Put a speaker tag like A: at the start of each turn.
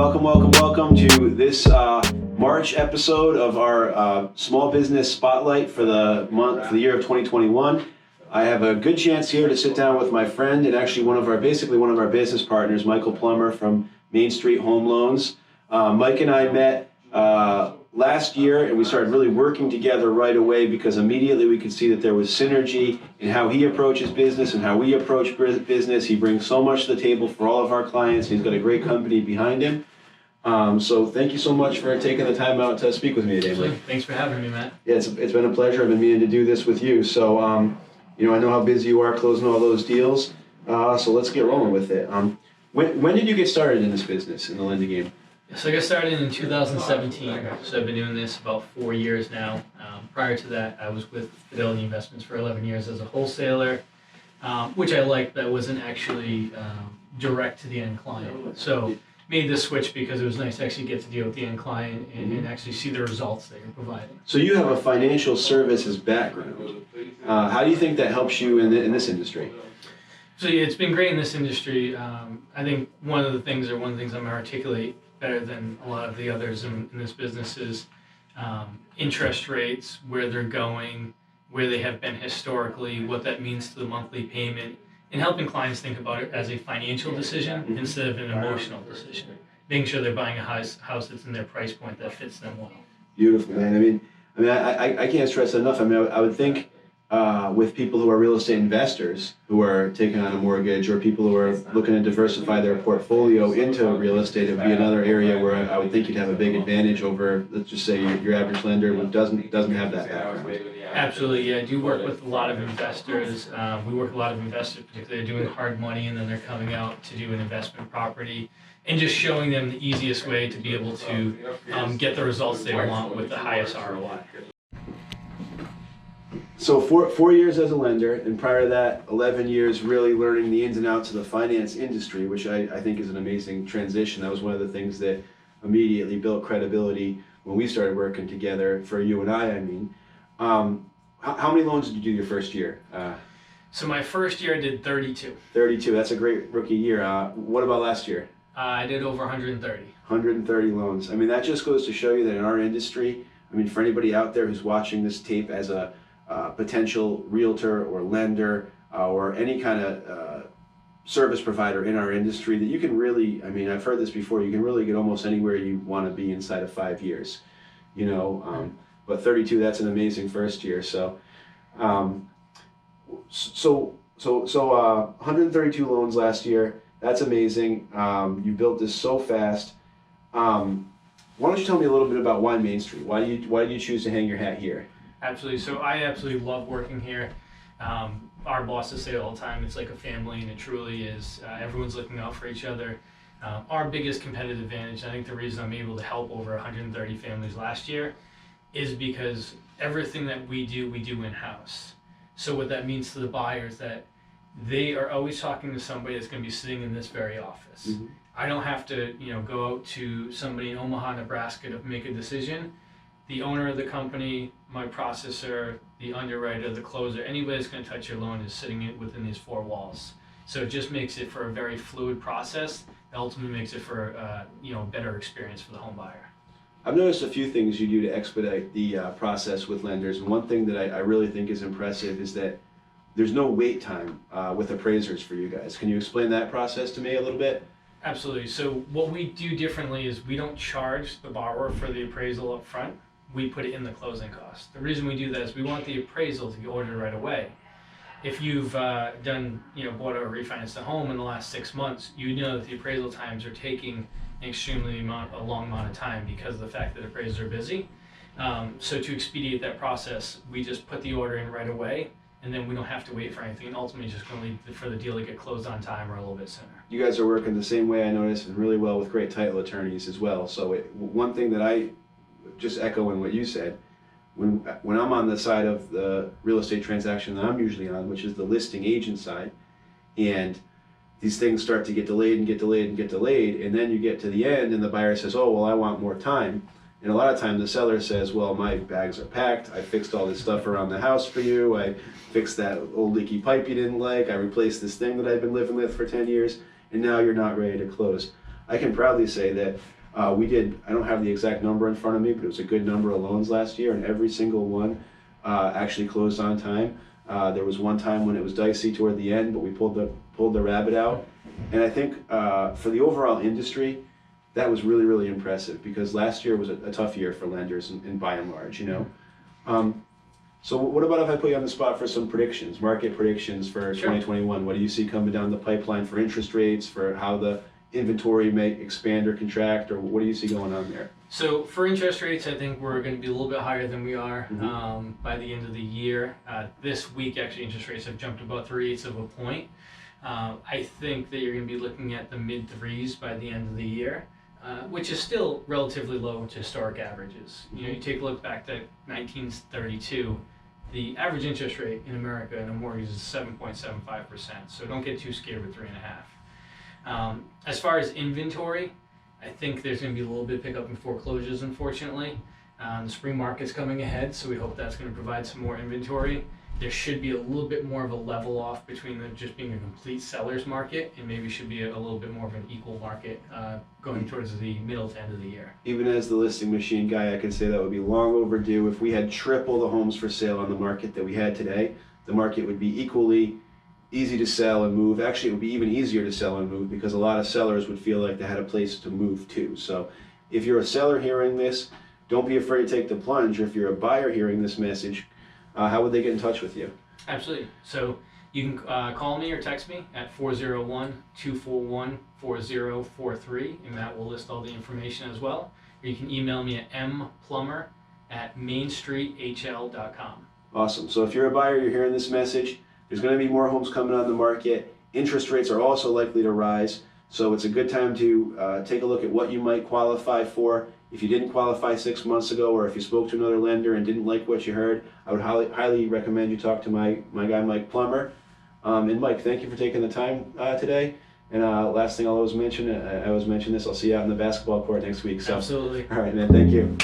A: Welcome to this March episode of our Small Business Spotlight for the year of 2021. I have a good chance here to sit down with my friend and actually one of our business partners, Michael Plummer from Main Street Home Loans. Mike and I met last year, and we started really working together right away because immediately we could see that there was synergy in how he approaches business and how we approach business. He brings so much to the table for all of our clients. He's got a great company behind him. So thank you so much for taking the time out to speak with me today, Mike.
B: Thanks for having me, Matt.
A: Yeah, it's been a pleasure. I've been meaning to do this with you. So, I know how busy you are closing all those deals. So let's get rolling with it. When did you get started in this business, in the lending game?
B: So I got started in 2017, so I've been doing this about 4 years now. Prior to that, I was with Fidelity Investments for 11 years as a wholesaler, which I liked, but I wasn't actually direct to the end client. So made the switch because it was nice to actually get to deal with the end client and actually see the results that you're providing.
A: So you have a financial services background. How do you think that helps you in this industry?
B: So yeah, it's been great in this industry. I think one of the things I'm going to articulate better than a lot of the others in this business is interest rates, where they're going, where they have been historically, what that means to the monthly payment, and helping clients think about it as a financial decision instead of an emotional decision. Making sure they're buying a house that's in their price point that fits them well.
A: Beautiful, man. I can't stress enough. I would think with people who are real estate investors who are taking on a mortgage, or people who are looking to diversify their portfolio into real estate, it would be another area where I would think you'd have a big advantage over, let's just say, your average lender who doesn't have that background.
B: Absolutely, yeah. I do work with a lot of investors. We work with a lot of investors, particularly doing hard money, and then they're coming out to do an investment property, and just showing them the easiest way to be able to get the results they want with the highest ROI.
A: So 4 years as a lender, and prior to that, 11 years really learning the ins and outs of the finance industry, which I think is an amazing transition. That was one of the things that immediately built credibility when we started working together, for you and I mean. How many loans did you do your first year?
B: So my first year I did 32.
A: 32, that's a great rookie year. What about last year?
B: I did over 130.
A: 130 loans. That just goes to show you that in our industry, for anybody out there who's watching this tape as a potential realtor or lender or any kind of service provider in our industry, that you can really, I've heard this before, you can really get almost anywhere you want to be inside of 5 years, but 32, that's an amazing first year. So 132 loans last year, that's amazing. You built this so fast. Why don't you tell me a little bit about why Main Street? Why did you choose to hang your hat here?
B: Absolutely. So I absolutely love working here. Our bosses say all the time, it's like a family, and it truly is. Everyone's looking out for each other. Our biggest competitive advantage, I think the reason I'm able to help over 130 families last year, is because everything that we do in-house. So what that means to the buyers, that they are always talking to somebody that's going to be sitting in this very office. Mm-hmm. I don't have to, go out to somebody in Omaha, Nebraska to make a decision. The owner of the company, my processor, the underwriter, the closer, anybody that's going to touch your loan is sitting within these four walls. So it just makes it for a very fluid process that ultimately makes it for a better experience for the home buyer.
A: I've noticed a few things you do to expedite the process with lenders, and one thing that I really think is impressive is that there's no wait time with appraisers for you guys. Can you explain that process to me a little bit?
B: Absolutely. So what we do differently is we don't charge the borrower for the appraisal up front. We put it in the closing cost. The reason we do that is we want the appraisal to be ordered right away. If you've bought or refinanced a home in the last 6 months, you know that the appraisal times are taking an extremely long amount of time because of the fact that appraisers are busy. So to expedite that process, we just put the order in right away, and then we don't have to wait for anything, and ultimately just going to lead for the deal to get closed on time or a little bit sooner.
A: You guys are working the same way, I noticed, and really well with great title attorneys as well. So one thing that I just echo in what you said, when I'm on the side of the real estate transaction that I'm usually on, which is the listing agent side, and these things start to get delayed and get delayed and get delayed, and then you get to the end and the buyer says, oh, well, I want more time. And a lot of time the seller says, well, my bags are packed, I fixed all this stuff around the house for you, I fixed that old leaky pipe you didn't like, I replaced this thing that I've been living with for 10 years, and now you're not ready to close. I can proudly say that We did, I don't have the exact number in front of me, but it was a good number of loans last year, and every single one actually closed on time. There was one time when it was dicey toward the end, but we pulled the rabbit out. And I think for the overall industry, that was really, really impressive, because last year was a tough year for lenders and by and large, you know. So what about if I put you on the spot for some predictions, market predictions for
B: Sure.
A: 2021? What do you see coming down the pipeline for interest rates, for how the inventory may expand or contract, or what do you see going on there?
B: So for interest rates, I think we're going to be a little bit higher than we are by the end of the year. This week, actually, interest rates have jumped about 3/8 of a point. I think that you're going to be looking at the mid threes by the end of the year, which is still relatively low to historic averages. You know, you take a look back to 1932, the average interest rate in America in a mortgage is 7.75%. So don't get too scared with 3.5. As far as inventory, I think there's going to be a little bit of pickup in foreclosures, unfortunately. The spring market's coming ahead, so we hope that's going to provide some more inventory. There should be a little bit more of a level off between them just being a complete seller's market, and maybe should be a little bit more of an equal market going towards the middle to end of the year.
A: Even as the listing machine guy, I can say that would be long overdue. If we had triple the homes for sale on the market that we had today, the market would be equally easy to sell and move. Actually, it would be even easier to sell and move, because a lot of sellers would feel like they had a place to move to. So if you're a seller hearing this, don't be afraid to take the plunge. Or if you're a buyer hearing this message, how would they get in touch with you?
B: Absolutely. So you can call me or text me at 401-241-4043, and Matt will list all the information as well. Or you can email me at mplummer@mainstreethl.com.
A: Awesome. So if you're a buyer, you're hearing this message, there's going to be more homes coming on the market. Interest rates are also likely to rise. So it's a good time to take a look at what you might qualify for. If you didn't qualify 6 months ago, or if you spoke to another lender and didn't like what you heard, I would highly recommend you talk to my guy, Mike Plummer. And Mike, thank you for taking the time today. And last thing I always mention this, I'll see you out in the basketball court next week. So.
B: Absolutely.
A: All right, man, thank you.